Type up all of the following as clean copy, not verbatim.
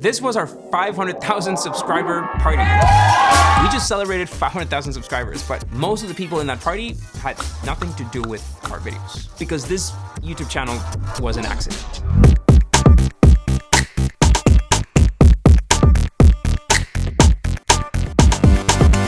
This was our 500,000 subscriber party. We just celebrated 500,000 subscribers, but most of the people in that party had nothing to do with our videos because this YouTube channel was an accident.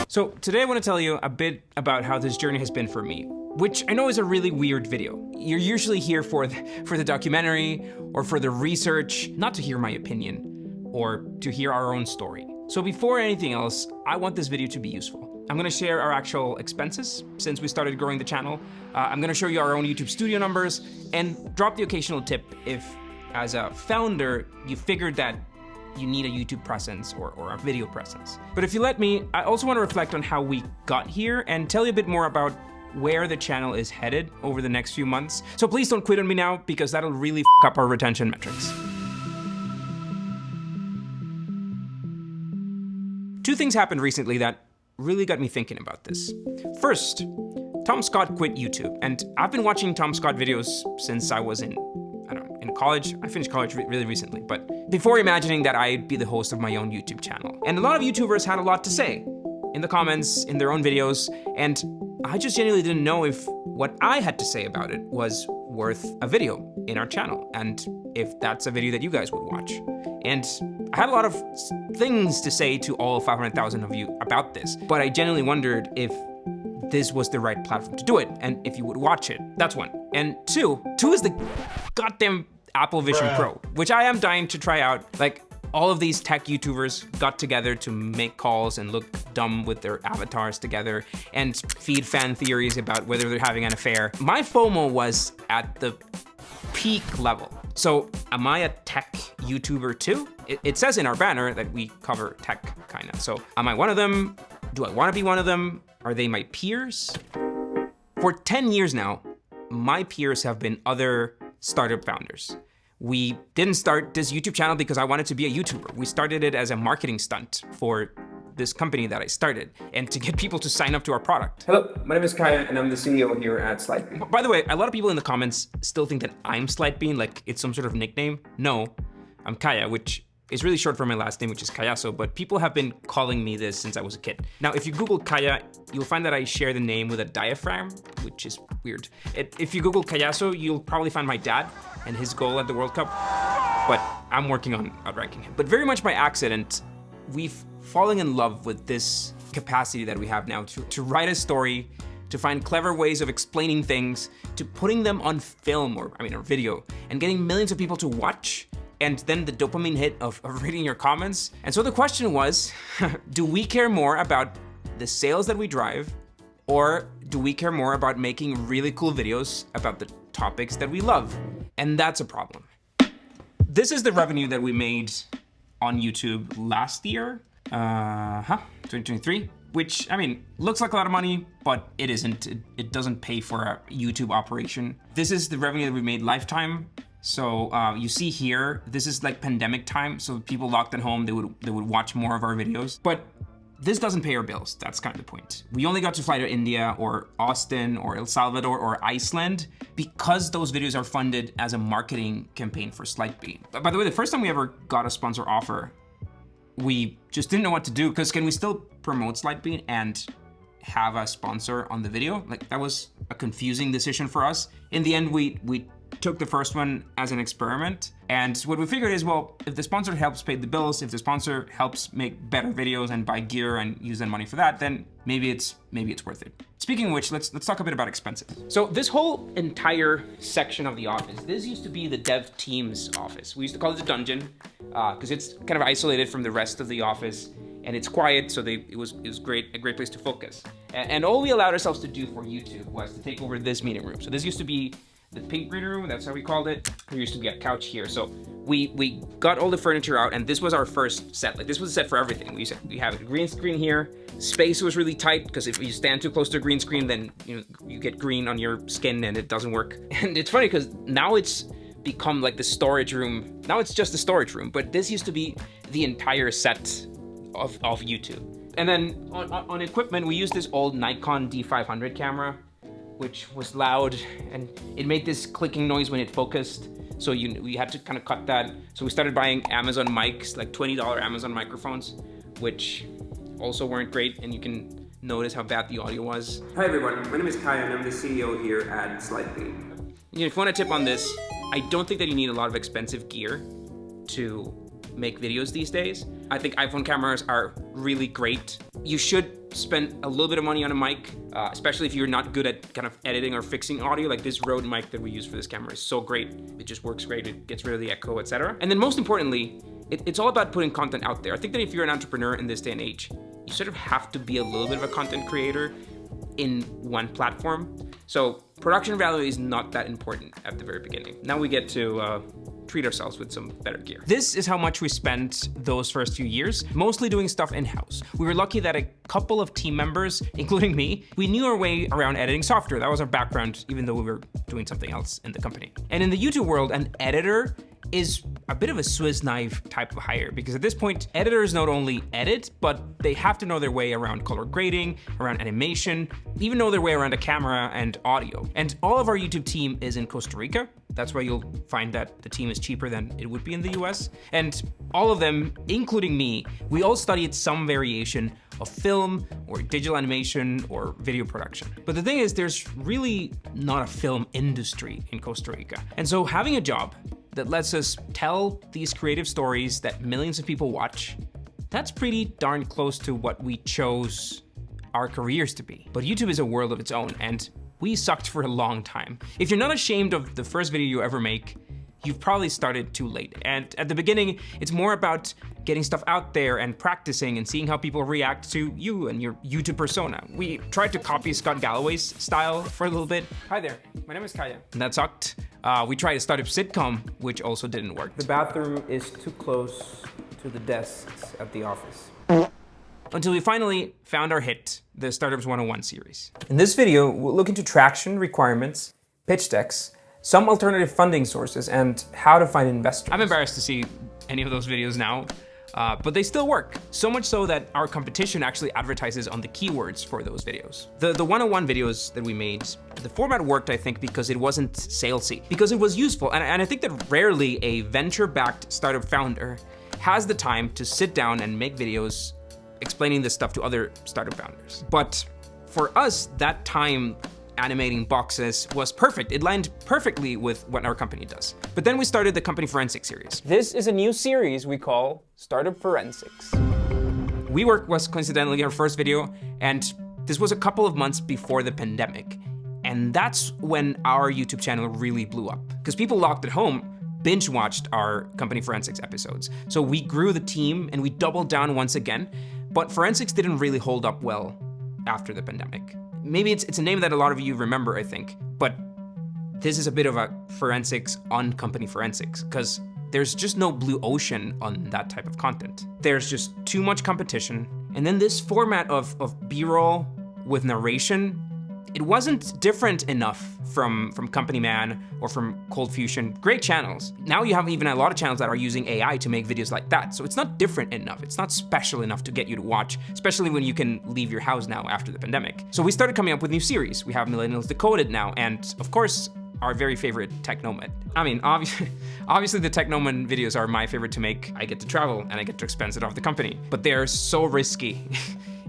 So today I want to tell you a bit about how this journey has been for me, which I know is a really weird video. You're usually here for the documentary or for the research, not to hear my opinion or to hear our own story. So before anything else, I want this video to be useful. I'm gonna share our actual expenses since we started growing the channel. I'm gonna show you our own YouTube studio numbers and drop the occasional tip if, as a founder, you figured that you need a YouTube presence or a video presence. But if you let me, I also want to reflect on how we got here and tell you a bit more about where the channel is headed over the next few months. So please don't quit on me now because that'll really f up our retention metrics. Two things happened recently that really got me thinking about this. First, Tom Scott quit YouTube, and I've been watching Tom Scott videos since I was in college. I finished college really recently, but before imagining that I'd be the host of my own YouTube channel. And a lot of YouTubers had a lot to say in the comments, in their own videos, and I just genuinely didn't know if what I had to say about it was worth a video in our channel, and if that's a video that you guys would watch. And I had a lot of things to say to all 500,000 of you about this, but I genuinely wondered if this was the right platform to do it, and if you would watch it. That's one. And two is the goddamn Apple Vision Pro, which I am dying to try out. Like, all of these tech YouTubers got together to make calls and look dumb with their avatars together and feed fan theories about whether they're having an affair. My FOMO was at the peak level. So am I a tech YouTuber too? It says in our banner that we cover tech, kinda. So am I one of them? Do I wanna be one of them? Are they my peers? For 10 years now, my peers have been other startup founders. We didn't start this YouTube channel because I wanted to be a YouTuber. We started it as a marketing stunt for this company that I started and to get people to sign up to our product. Hello, my name is Caya and I'm the CEO here at Slidebean. By the way, a lot of people in the comments still think that I'm Slidebean, like it's some sort of nickname. No, I'm Caya, which is really short for my last name, which is Cayaso, but people have been calling me this since I was a kid. Now, if you Google Caya, you'll find that I share the name with a diaphragm, which is weird. If you Google Cayaso, you'll probably find my dad and his goal at the World Cup, but I'm working on outranking him. But very much by accident, we've fallen in love with this capacity that we have now to write a story, to find clever ways of explaining things, to putting them on film or video, and getting millions of people to watch, and then the dopamine hit of reading your comments. And so the question was, do we care more about the sales that we drive, or do we care more about making really cool videos about the topics that we love? And that's a problem. This is the revenue that we made on YouTube last year, 2023, which, looks like a lot of money, but it isn't. It doesn't pay for a YouTube operation. This is the revenue that we made lifetime. So you see here, this is like pandemic time. So people locked at home, they would watch more of our videos. But this doesn't pay our bills. That's kind of the point. We only got to fly to India or Austin or El Salvador or Iceland because those videos are funded as a marketing campaign for Slidebean. By the way, the first time we ever got a sponsor offer, we just didn't know what to do, because can we still promote Slidebean and have a sponsor on the video? Like, that was a confusing decision for us. In the end, we took the first one as an experiment. And what we figured is, well, if the sponsor helps pay the bills, if the sponsor helps make better videos and buy gear and use that money for that, then maybe it's worth it. Speaking of which, let's talk a bit about expenses. So this whole entire section of the office, this used to be the dev team's office. We used to call it the dungeon because it's kind of isolated from the rest of the office and it's quiet, so it was a great place to focus. And all we allowed ourselves to do for YouTube was to take over this meeting room. So this used to be the pink green room, that's how we called it. There used to be a couch here. So we got all the furniture out, and this was our first set. Like, this was a set for everything. We have a green screen here. Space was really tight, because if you stand too close to a green screen, then you get green on your skin and it doesn't work. And it's funny because now it's become like the storage room. Now it's just the storage room, but this used to be the entire set of YouTube. And then on equipment, we used this old Nikon D500 camera, which was loud and it made this clicking noise when it focused. So we had to kind of cut that. So we started buying Amazon mics, like $20 Amazon microphones, which also weren't great. And you can notice how bad the audio was. Hi everyone, my name is Caya and I'm the CEO here at Slidebean. If you want a tip on this, I don't think that you need a lot of expensive gear to make videos these days. I think iPhone cameras are really great. You should spend a little bit of money on a mic, especially if you're not good at kind of editing or fixing audio. Like this Rode mic that we use for this camera is so great. It just works great. It gets rid of the echo, etc. And then most importantly, it's all about putting content out there. I think that if you're an entrepreneur in this day and age, you sort of have to be a little bit of a content creator in one platform. So production value is not that important at the very beginning. Now we get to treat ourselves with some better gear. This is how much we spent those first few years, mostly doing stuff in-house. We were lucky that a couple of team members, including me, we knew our way around editing software. That was our background, even though we were doing something else in the company. And in the YouTube world, an editor is a bit of a Swiss knife type of hire, because at this point, editors not only edit, but they have to know their way around color grading, around animation, even know their way around a camera and audio. And all of our YouTube team is in Costa Rica. That's why you'll find that the team is cheaper than it would be in the US. And all of them, including me, we all studied some variation of film or digital animation or video production. But the thing is, there's really not a film industry in Costa Rica. And so having a job that lets us tell these creative stories that millions of people watch, that's pretty darn close to what we chose our careers to be. But YouTube is a world of its own, and we sucked for a long time. If you're not ashamed of the first video you ever make, you've probably started too late. And at the beginning, it's more about getting stuff out there and practicing and seeing how people react to you and your YouTube persona. We tried to copy Scott Galloway's style for a little bit. Hi there, my name is Caya. And that sucked. We tried a startup sitcom, which also didn't work. The bathroom is too close to the desks at the office. Until we finally found our hit, the Startups 101 series. In this video, we'll look into traction requirements, pitch decks, some alternative funding sources, and how to find investors. I'm embarrassed to see any of those videos now, but they still work. So much so that our competition actually advertises on the keywords for those videos. The 101 videos that we made, the format worked, I think, because it wasn't salesy, because it was useful. And I think that rarely a venture-backed startup founder has the time to sit down and make videos explaining this stuff to other startup founders. But for us, that time animating boxes was perfect. It lined perfectly with what our company does. But then we started the Company Forensics series. This is a new series we call Startup Forensics. WeWork was coincidentally our first video, and this was a couple of months before the pandemic. And that's when our YouTube channel really blew up, because people locked at home binge watched our Company Forensics episodes. So we grew the team and we doubled down once again, but forensics didn't really hold up well after the pandemic. Maybe it's a name that a lot of you remember, I think, but this is a bit of a forensics on Company Forensics, because there's just no blue ocean on that type of content. There's just too much competition. And then this format of B-roll with narration, it wasn't different enough from Company Man or from Cold Fusion. Great channels. Now you have even a lot of channels that are using AI to make videos like that. So it's not different enough. It's not special enough to get you to watch, especially when you can leave your house now after the pandemic. So we started coming up with new series. We have Millennials Decoded now, and of course, our very favorite Tech Nomad. I mean, obviously the Tech Nomad videos are my favorite to make. I get to travel and I get to expense it off the company, but they're so risky.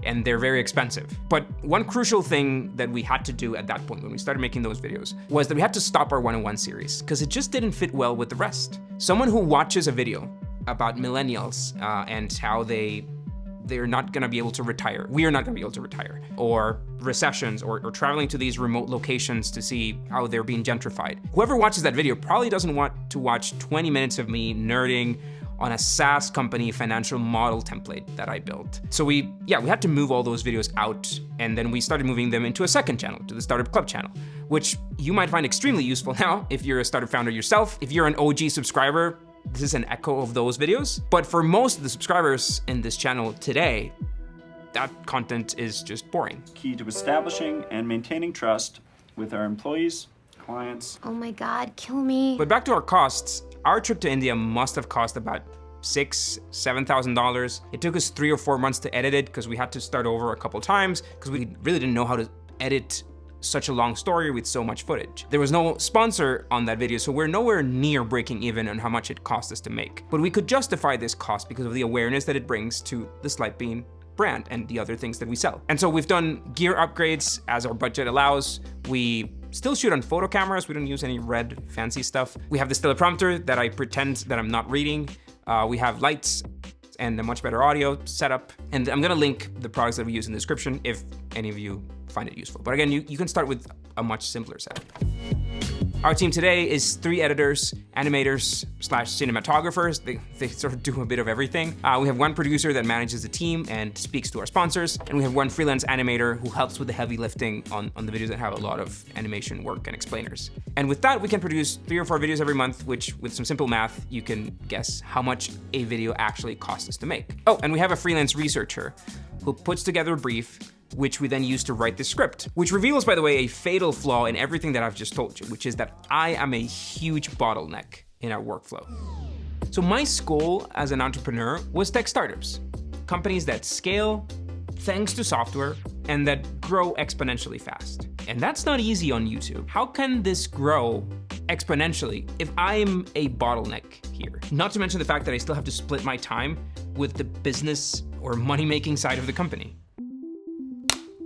And they're very expensive. But one crucial thing that we had to do at that point when we started making those videos was that we had to stop our 101 series, because it just didn't fit well with the rest. Someone who watches a video about millennials and how they're not gonna be able to retire, we are not gonna be able to retire, or recessions, or traveling to these remote locations to see how they're being gentrified. Whoever watches that video probably doesn't want to watch 20 minutes of me nerding on a SaaS company financial model template that I built. So we had to move all those videos out, and then we started moving them into a second channel, to the Startup Club channel, which you might find extremely useful now if you're a startup founder yourself. If you're an OG subscriber, this is an echo of those videos. But for most of the subscribers in this channel today, that content is just boring. Key to establishing and maintaining trust with our employees, clients. Oh my God, kill me. But back to our costs. Our trip to India must have cost about $6,000–7,000. It took us 3 or 4 months to edit it, because we had to start over a couple times, because we really didn't know how to edit such a long story with so much footage. There was no sponsor on that video, so we're nowhere near breaking even on how much it cost us to make. But we could justify this cost because of the awareness that it brings to the Slidebean brand and the other things that we sell. And so we've done gear upgrades as our budget allows. We still shoot on photo cameras. We don't use any red fancy stuff. We have this teleprompter that I pretend that I'm not reading. We have lights and a much better audio setup. And I'm gonna link the products that we use in the description if any of you find it useful. But again, you can start with a much simpler setup. Our team today is 3 editors, animators / cinematographers. They sort of do a bit of everything. We have 1 producer that manages the team and speaks to our sponsors. And we have 1 freelance animator who helps with the heavy lifting on the videos that have a lot of animation work and explainers. And with that, we can produce 3 or 4 videos every month, which with some simple math, you can guess how much a video actually costs us to make. Oh, and we have a freelance researcher who puts together a brief, which we then use to write the script, which reveals, by the way, a fatal flaw in everything that I've just told you, which is that I am a huge bottleneck in our workflow. So my goal as an entrepreneur was tech startups, companies that scale thanks to software and that grow exponentially fast. And that's not easy on YouTube. How can this grow exponentially if I'm a bottleneck here? Not to mention the fact that I still have to split my time with the business or money-making side of the company.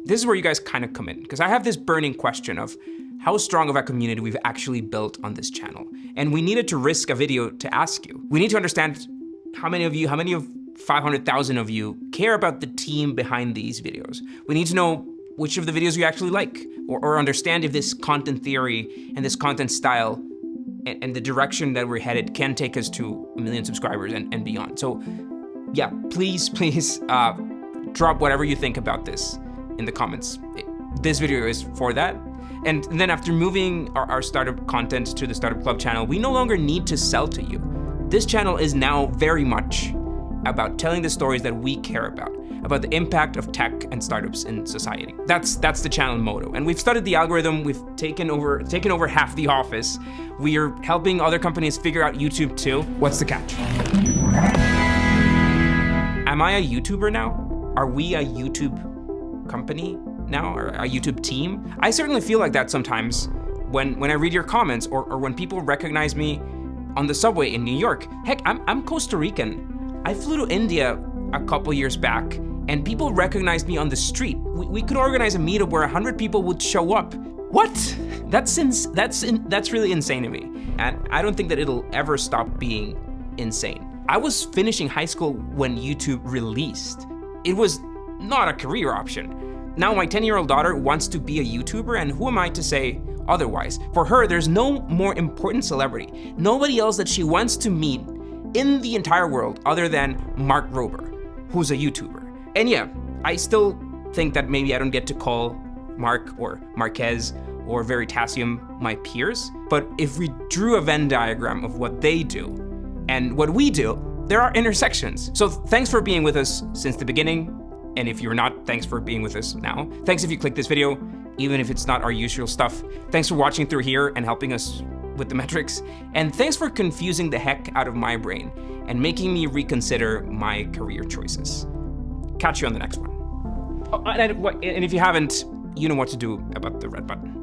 This is where you guys kind of come in, because I have this burning question of how strong of a community we've actually built on this channel. And we needed to risk a video to ask you. We need to understand how many of 500,000 of you care about the team behind these videos. We need to know which of the videos you actually like, or understand if this content theory and this content style and the direction that we're headed can take us to 1 million subscribers and beyond. So yeah, please drop whatever you think about this in the comments. This video is for that. And then after moving our startup content to the Startup Club channel, we no longer need to sell to you. This channel is now very much about telling the stories that we care about the impact of tech and startups in society. That's the channel motto. And we've studied the algorithm, we've taken over half the office. We are helping other companies figure out YouTube too. What's the catch? Am I a YouTuber now? Are we a YouTube company now, or a YouTube team? I certainly feel like that sometimes when I read your comments or when people recognize me on the subway in New York. Heck, I'm Costa Rican. I flew to India a couple years back and people recognized me on the street. We could organize a meetup where 100 people would show up. What? That's really insane to me. And I don't think that it'll ever stop being insane. I was finishing high school when YouTube released. It was not a career option. Now my 10-year-old daughter wants to be a YouTuber, and who am I to say otherwise? For her, there's no more important celebrity, nobody else that she wants to meet in the entire world other than Mark Rober, who's a YouTuber. And yeah, I still think that maybe I don't get to call Mark or Marquez or Veritasium my peers, but if we drew a Venn diagram of what they do and what we do, there are intersections. So thanks for being with us since the beginning. And if you're not, thanks for being with us now. Thanks if you clicked this video, even if it's not our usual stuff. Thanks for watching through here and helping us with the metrics. And thanks for confusing the heck out of my brain and making me reconsider my career choices. Catch you on the next one. Oh, and if you haven't, you know what to do about the red button.